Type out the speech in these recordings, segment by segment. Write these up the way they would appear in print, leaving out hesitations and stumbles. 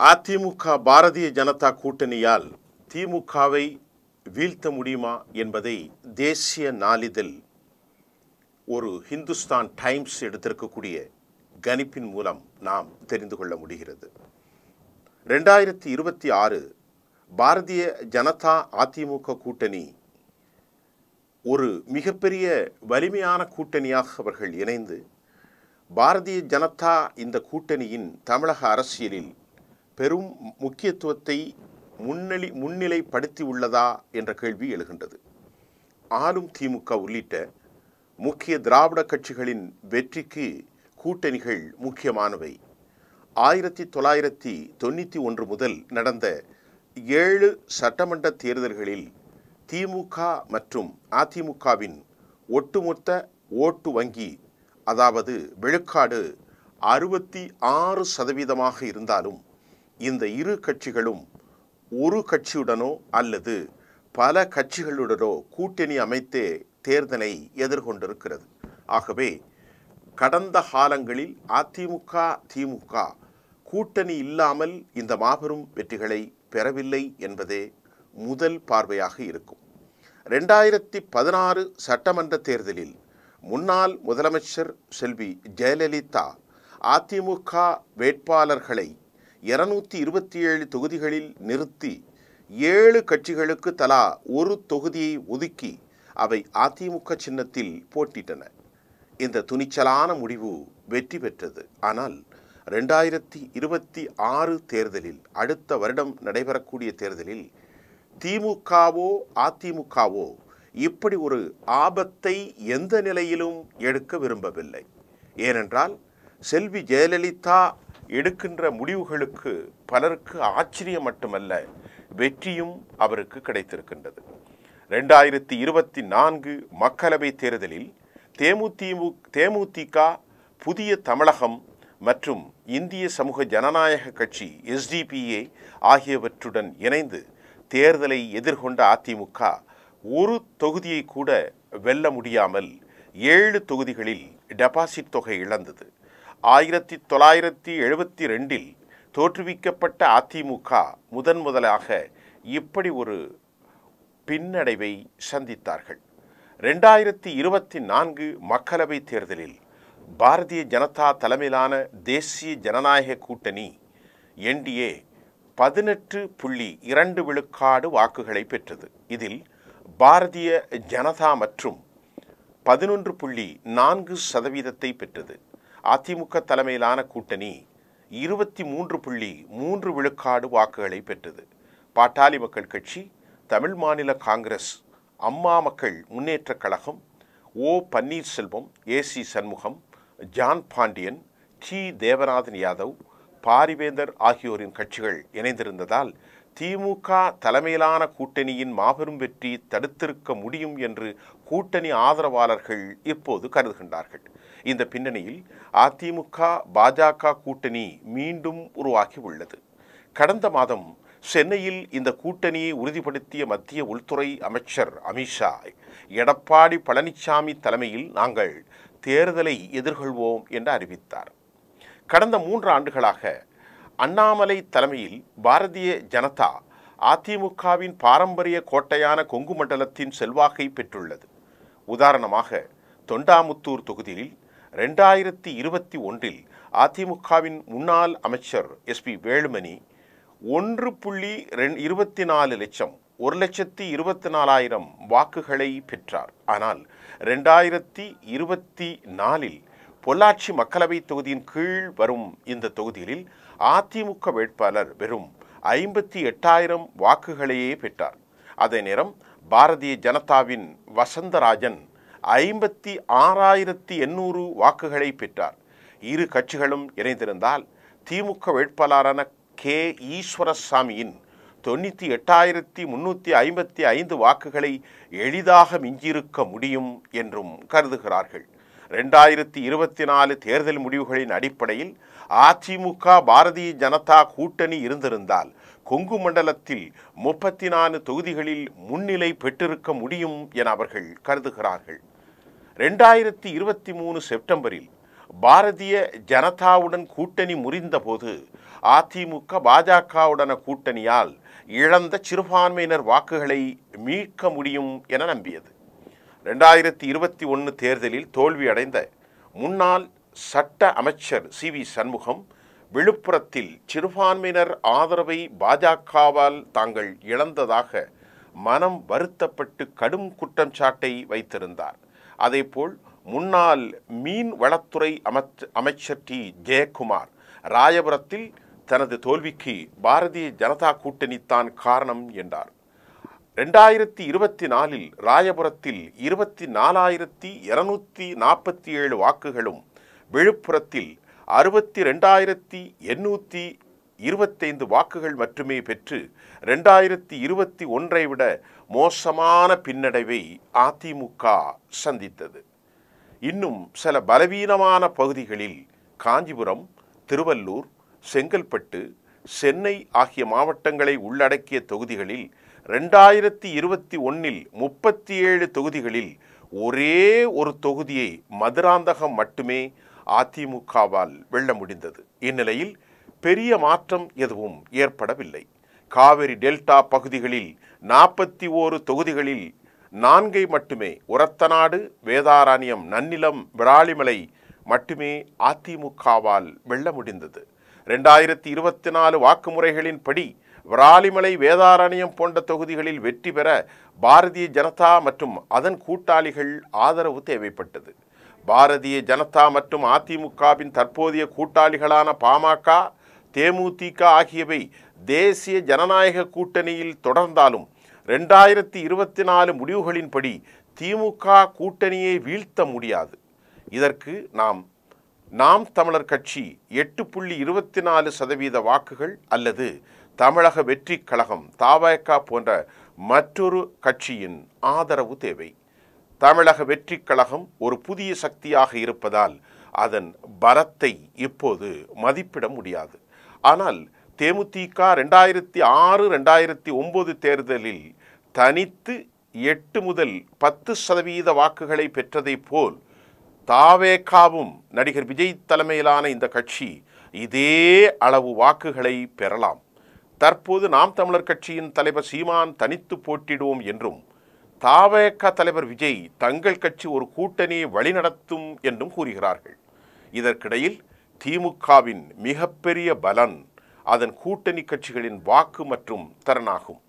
அதிமுக பாரதிய ஜனதா கூட்டணியால் திமுகவை வீழ்த்த முடியுமா என்பதை தேசிய நாளிதழ் ஒரு ஹிந்துஸ்தான் டைம்ஸ் எடுத்திருக்கக்கூடிய கணிப்பின் மூலம் நாம் தெரிந்து கொள்ள முடிகிறது. 2026 பாரதிய ஜனதா அதிமுக கூட்டணி ஒரு மிகப்பெரிய வலிமையான கூட்டணியாக அவர்கள் இணைந்து பாரதிய ஜனதா இந்த கூட்டணியின் தமிழக அரசியலில் பெரும் முக்கியத்துவத்தை முன்னிலைப்படுத்தி உள்ளதா என்ற கேள்வி எழுகின்றது. ஆளும் திமுக உள்ளிட்ட முக்கிய திராவிட கட்சிகளின் வெற்றிக்கு கூட்டணிகள் முக்கியமானவை. 1991 முதல் நடந்த 7 சட்டமன்ற தேர்தல்களில் திமுக மற்றும் அதிமுகவின் ஒட்டுமொத்த ஓட்டு வங்கி, அதாவது விழுக்காடு 66% இருந்தாலும் இந்த இரு கட்சிகளும் ஒரு கட்சியுடனோ அல்லது பல கட்சிகளுடனோ கூட்டணி அமைத்தே தேர்தலை எதிர்கொண்டிருக்கிறது. ஆகவே கடந்த காலங்களில் அதிமுக திமுக கூட்டணி இல்லாமல் இந்த மாபெரும் வெற்றிகளை பெறவில்லை என்பதே முதல் பார்வையாக இருக்கும். 2016 சட்டமன்ற தேர்தலில் முன்னாள் முதலமைச்சர் செல்வி ஜெயலலிதா அதிமுக வேட்பாளர்களை 227 தொகுதிகளில் நிறுத்தி 7 கட்சிகளுக்கு தலா ஒரு தொகுதியை ஒதுக்கி அவை அதிமுக சின்னத்தில் போட்டியிட்டன. இந்த துணிச்சலான முடிவு வெற்றி பெற்றது. ஆனால் 2026 தேர்தலில், அடுத்த வருடம் நடைபெறக்கூடிய தேர்தலில் திமுகவோ அதிமுகவோ இப்படி ஒரு ஆபத்தை எந்த நிலையிலும் எடுக்க விரும்பவில்லை. ஏனென்றால் செல்வி ஜெயலலிதா எடுக்கின்ற முடிவுகளுக்கு பலருக்கு ஆச்சரியம் மட்டுமல்ல, வெற்றியும் அவருக்கு கிடைத்திருக்கின்றது. 2024 மக்களவை தேர்தலில் தேமுதிக, புதிய தமிழகம் மற்றும் இந்திய சமூக ஜனநாயக கட்சி SDP ஆகியவற்றுடன் இணைந்து தேர்தலை எதிர்கொண்ட அதிமுக ஒரு தொகுதியை கூட வெல்ல முடியாமல் 7 தொகுதிகளில் டெபாசிட் தொகை இழந்தது. 1972 தோற்றுவிக்கப்பட்ட அதிமுக முதலாக இப்படி ஒரு பின்னடைவை சந்தித்தார்கள். 2024 மக்களவை தேர்தலில் பாரதிய ஜனதா தலைமையிலான தேசிய ஜனநாயக கூட்டணி NDA 18.2 விழுக்காடு வாக்குகளை பெற்றது. இதில் பாரதிய ஜனதா மற்றும் 11.4% பெற்றது. அதிமுக தலைமையிலான கூட்டணி 23.3 விழுக்காடு வாக்குகளை பெற்றது. பாட்டாளி மக்கள் கட்சி, தமிழ் மாநில காங்கிரஸ், அம்மா மக்கள் முன்னேற்றக் கழகம், O Panneerselvam, AC Shanmugam, John Pandian, T Devanathan Yadav, Paarivendhar ஆகியோரின் கட்சிகள் இணைந்திருந்ததால் திமுக தலைமையிலான கூட்டணியின் மாபெரும் வெற்றி தடுத்திருக்க முடியும் என்று கூட்டணி ஆதரவாளர்கள் இப்போது கருதுகின்றார்கள். இந்த பின்னணியில் அதிமுக பாஜக கூட்டணி மீண்டும் உருவாகி உள்ளது. கடந்த மாதம் சென்னையில் இந்த கூட்டணியை உறுதிப்படுத்திய மத்திய உள்துறை அமைச்சர் அமித்ஷா, எடப்பாடி பழனிசாமி தலைமையில் நாங்கள் தேர்தலை எதிர்கொள்வோம் என்று அறிவித்தார். கடந்த 3 ஆண்டுகளாக அண்ணாமலை தலைமையில் பாரதிய ஜனதா அதிமுகவின் பாரம்பரிய கோட்டையான கொங்கு மண்டலத்தின் செல்வாக்கை பெற்றுள்ளது. உதாரணமாக தொண்டாமுத்தூர் தொகுதியில் 2021 அதிமுகவின் முன்னாள் அமைச்சர் SP வேலுமணி 1.24 லட்சம் 1,24,000 வாக்குகளை பெற்றார். ஆனால் 2024 பொள்ளாச்சி மக்களவை தொகுதியின் கீழ் வரும் இந்த தொகுதியில் அதிமுக வேட்பாளர் வெறும் 58,000 வாக்குகளையே பெற்றார். அதே நேரம் பாரதிய ஜனதாவின் வசந்தராஜன் 56,800 வாக்குகளை பெற்றார். இரு கட்சிகளும் இணைந்திருந்தால் திமுக வேட்பாளரான K ஈஸ்வரசாமியின் 98,355 வாக்குகளை எளிதாக மிஞ்சியிருக்க முடியும் என்றும் கருதுகிறார்கள். 2024 தேர்தல் முடிவுகளின் அடிப்படையில் அதிமுக பாரதிய ஜனதா கூட்டணி இருந்திருந்தால் கொங்கு மண்டலத்தில் 34 தொகுதிகளில் முன்னிலை பெற்றிருக்க முடியும் என அவர்கள் கருதுகிறார்கள். 2023 செப்டம்பரில் பாரதிய ஜனதாவுடன் கூட்டணி முறிந்தபோது அதிமுக பாஜகவுடன கூட்டணியால் இழந்த சிறுபான்மையினர் வாக்குகளை மீட்க முடியும் என நம்பியது. 2021 தேர்தலில் தோல்வியடைந்த முன்னாள் சட்ட அமைச்சர் சி.வி. சண்முகம் விழுப்புரத்தில் சிறுபான்மையினர் ஆதரவை பாஜகவால் தாங்கள் இழந்ததாக மனம் வருத்தப்பட்டு கடும் குற்றச்சாட்டை வைத்திருந்தார். அதேபோல் முன்னாள் மீன் வளத்துறை அமைச்சர் டி. ஜெயக்குமார் ராயபுரத்தில் தனது தோல்விக்கு பாரதிய ஜனதா கூட்டணித்தான் காரணம் என்றார். 2024 ராயபுரத்தில் 24,247 வாக்குகளும் விழுப்புரத்தில் 62,825 வாக்குகள் மட்டுமே பெற்று 2021 விட மோசமான பின்னடைவை அதிமுக சந்தித்தது. இன்னும் சில பலவீனமான பகுதிகளில் காஞ்சிபுரம், திருவள்ளூர், செங்கல்பட்டு, சென்னை ஆகிய மாவட்டங்களை உள்ளடக்கிய தொகுதிகளில் 2021 37 தொகுதிகளில் ஒரே ஒரு தொகுதியை மதுராந்தகம் மட்டுமே அதிமுகவால் வெல்ல முடிந்தது. இந்நிலையில் பெரிய மாற்றம் எதுவும் ஏற்படவில்லை. காவிரி டெல்டா பகுதிகளில் 41 தொகுதிகளில் 4 மட்டுமே ஒரத்தநாடு, வேதாரண்யம், நன்னிலம், விராலிமலை மட்டுமே அதிமுகவால் வெல்ல முடிந்தது. 2024 வாக்குமுறைகளின்படி விராலிமலை, வேதாரண்யம் போன்ற தொகுதிகளில் வெற்றி பெற பாரதிய ஜனதா மற்றும் அதன் கூட்டாளிகள் ஆதரவு தேவைப்பட்டது. பாரதிய ஜனதா மற்றும் அதிமுகவின் தற்போதைய கூட்டாளிகளான பாமக, தேமுதிக ஆகியவை தேசிய ஜனநாயக கூட்டணியில் தொடர்ந்தாலும் 2024 முடிவுகளின்படி திமுக கூட்டணியை வீழ்த்த முடியாது. இதற்கு நாம் தமிழர் கட்சி 8.24% வாக்குகள் அல்லது தமிழக வெற்றி கழகம் தவேக போன்ற மற்றொரு கட்சியின் ஆதரவு தேவை. தமிழக வெற்றி கழகம் ஒரு புதிய சக்தியாக இருப்பதால் அதன் பலத்தை இப்போது மதிப்பிட முடியாது. ஆனால் தேமுதிக 2006-2009 தேர்தலில் தனித்து 8 முதல் 10% வாக்குகளை பெற்றதை போல் தவேகவும் நடிகர் விஜய் தலைமையிலான இந்த கட்சி இதே அளவு வாக்குகளை பெறலாம். தற்போது நாம் தமிழர் கட்சியின் தலைவர் சீமான் தனித்து போட்டிடுவோம் என்றும் தவேக தலைவர் விஜய் தங்கள் கட்சி ஒரு கூட்டணியை வழிநடத்தும் என்றும் கூறுகிறார்கள். இதற்கிடையில் திமுகவின் மிகப்பெரிய பலன் அதன் கூட்டணி கட்சிகளின் வாக்கு மற்றும் திறனாகும்.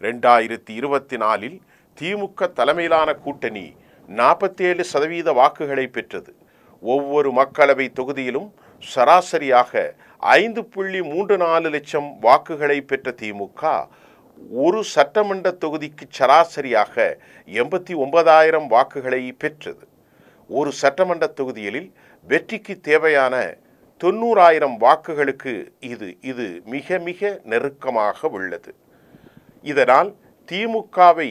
2024 திமுக தலைமையிலான கூட்டணி 47% வாக்குகளை பெற்றது. ஒவ்வொரு மக்களவை தொகுதியிலும் சராசரியாக 5.34 லட்சம் வாக்குகளை பெற்ற திமுக ஒரு சட்டமன்ற தொகுதிக்கு சராசரியாக 89,000 வாக்குகளை பெற்றது. ஒரு சட்டமன்ற தொகுதியில் வெற்றிக்கு தேவையான 90,000 வாக்குகளுக்கு இது மிக மிக நெருக்கமாக உள்ளது. இதனால் திமுகவை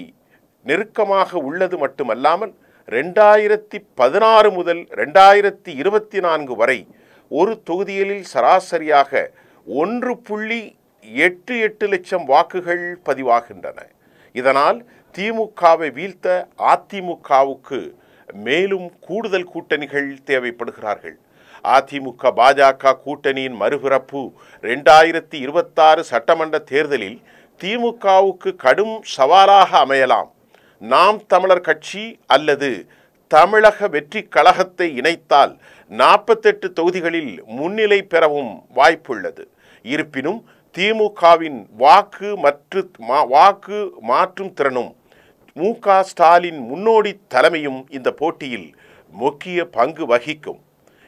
நெருக்கமாக உள்ளது மட்டுமல்லாமல் 2016 முதல் 2024 வரை ஒரு தொகுதியில் சராசரியாக 1.88 லட்சம் வாக்குகள் பதிவாகின்றன. இதனால் திமுகவை வீழ்த்த அதிமுகவுக்கு மேலும் கூடுதல் கூட்டணிகள் தேவைப்படுகிறார்கள். அதிமுக பாஜக கூட்டணியின் மறுபிறப்பு 2026 சட்டமன்ற தேர்தலில் திமுகவுக்கு கடும் சவாலாக அமையலாம். நாம் தமிழர் கட்சி அல்லது தமிழக வெற்றி கழகத்தை இணைத்தால் 48 தொகுதிகளில் முன்னிலை பெறவும் வாய்ப்புள்ளது. இருப்பினும் திமுகவின் வாக்கு மாற்றும் திறனும் மு.க. ஸ்டாலின் முன்னோடி தலைமையும் இந்த போட்டியில் முக்கிய பங்கு வகிக்கும்.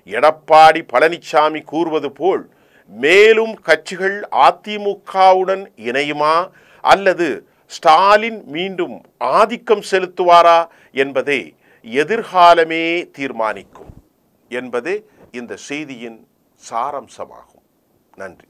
எடப்பாடி பழனிசாமி கூறுவது போல் மேலும் கட்சிகள் அதிமுகவுடன் இணையுமா அல்லது ஸ்டாலின் மீண்டும் ஆதிக்கம் செலுத்துவாரா என்பதை எதிர்காலமே தீர்மானிக்கும் என்பதே இந்த செய்தியின் சாராம்சமாகும். நன்றி.